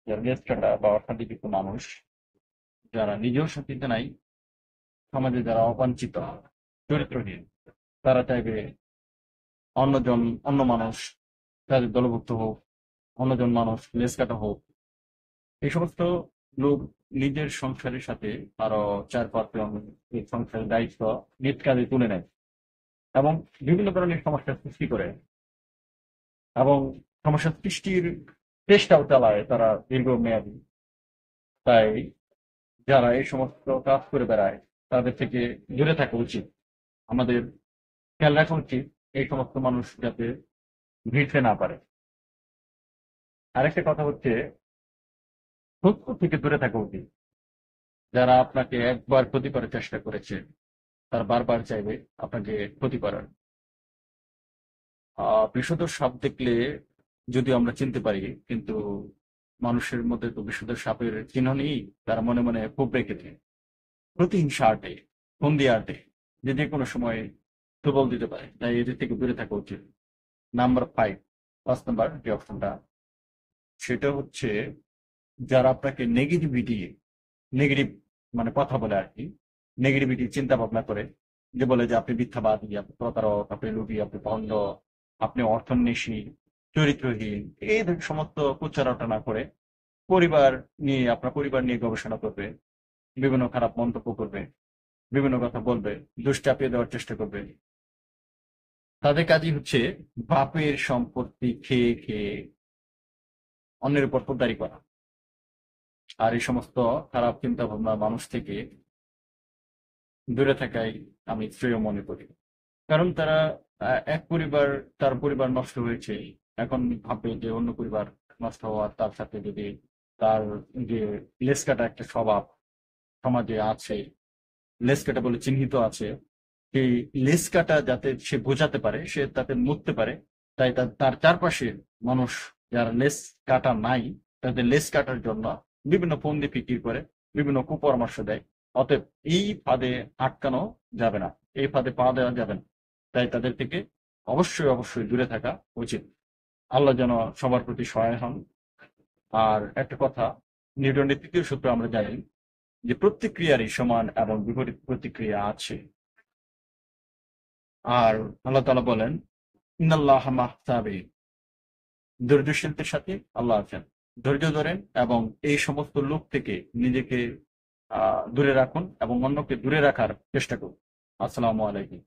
যারা লেজ কাটা বা অশান্তিযুক্ত মানুষ, যারা নিজেও শান্তিতে নাই, সমাজে যারা অবাঞ্ছিত, চরিত্রহীন, তারা চাইবে অন্যজন, অন্য মানুষ তাদের দলভুক্ত হোক, অন্যজন মানুষ লেজ কাটা হোক। এই সমস্ত লোক নিজের সংসারের সাথে আরো 4-5 জন এই সংসারের দায়িত্ব নিজ কাজে তুলে নেয় এবং বিভিন্ন ধরনের সমস্যার সৃষ্টি করে এবং সমস্যা সৃষ্টির চেষ্টাও চালায় তারা দীর্ঘমেয়াদী। তাই যারা এই সমস্ত কাজ করে বেড়ায় তাদের থেকে দূরে থাকা উচিত। আমাদের খেয়াল রাখা উচিত এই সমস্ত মানুষ যাতে ভিড়তে না পারে। আরেকটা কথা হচ্ছে, সত্য থেকে দূরে থাকা উচিত। যারা আপনাকে একবার ক্ষতি করার চেষ্টা করেছে তারা বারবার চাইবে আপনাকে ক্ষতি করার। বিষধর সাপ দেখলে যদিও আমরা চিনতে পারি, কিন্তু মানুষের মধ্যে তো বিষধর সাপের চিহ্ন নেই। তারা মনে মনে ক্ষোভ রেখেছে, প্রতিহিংসা আটে, ফন্দি আটে, যে যে কোনো সময় দুর্বল দিতে পারে। তাই এদের থেকে দূরে থাকা উচিত। নাম্বার 5, 5 নাম্বার যে অপশনটা, সেটা হচ্ছে যারা আপনাকে নেগেটিভ মানে কথা বলে আর কি, নেগেটিভিটি চিন্তা ভাবনা করে, যে বলে যে আপনি মিথ্যাবাদী, আপনি প্রতারক, আপনি লুবি, আপনি ভণ্ড, আপনি অর্থন্বেষী, চরিত্রহীন, এই সমস্ত কুচ্চারটনা করে আপনার পরিবার নিয়ে গবেষণা করবে, বিভিন্ন খারাপ মন্তব্য করবে, বিভিন্ন কথা বলবে, দোষ চাপিয়ে দেওয়ার চেষ্টা করবে। তাদের কাজই হচ্ছে বাপের সম্পত্তি খেয়ে খেয়ে অন্যের উপর পোদ্দারি করা। আর এই সমস্ত খারাপ চিন্তা ভাবনা মানুষ থেকে দূরে থাকাই আমি শ্রেয় মনে করি। কারণ তারা এক পরিবার, তার পরিবার নষ্ট হয়েছে, এখন ভাববে যে অন্য পরিবার নষ্ট হওয়ার, তার সাথে যদি তার যে লেজ কাটা একটা স্বভাব সমাজে আছে, লেজ কাটা বলে চিহ্নিত আছে, সেই লেজ কাটা যাতে সে বোঝাতে পারে, সে তাতে মুততে পারে। তাই তার চারপাশে মানুষ যারা লেজ কাটা নাই, তাদের লেজ কাটার জন্য বিভিন্ন ফন্দি ফিকির করে, বিভিন্ন কুপরামর্শ দেয়। অতএব এই ফাঁদে আটকানো যাবে না, এই ফাঁদে পা দেওয়া যাবে না। তাই তাদের থেকে অবশ্যই অবশ্যই দূরে থাকা উচিত। আল্লাহ যেন সবার প্রতি সহায় হন। আর একটা কথা, নিউটনের 3য় সূত্র আমরা জানি যে প্রত্যেক ক্রিয়ারই সমান এবং বিপরীত প্রতিক্রিয়া আছে। আর আল্লাহ তাআলা বলেন, ইন্নাল্লাহা মাহসাবিন, ধৈর্যশীলদের সাথে আল্লাহ আছেন। ধৈর্য ধরেন এবং এই সমস্ত লোক থেকে নিজেকে দূরে রাখুন এবং অন্যকে দূরে রাখার চেষ্টা করুন। আসসালামু আলাইকুম।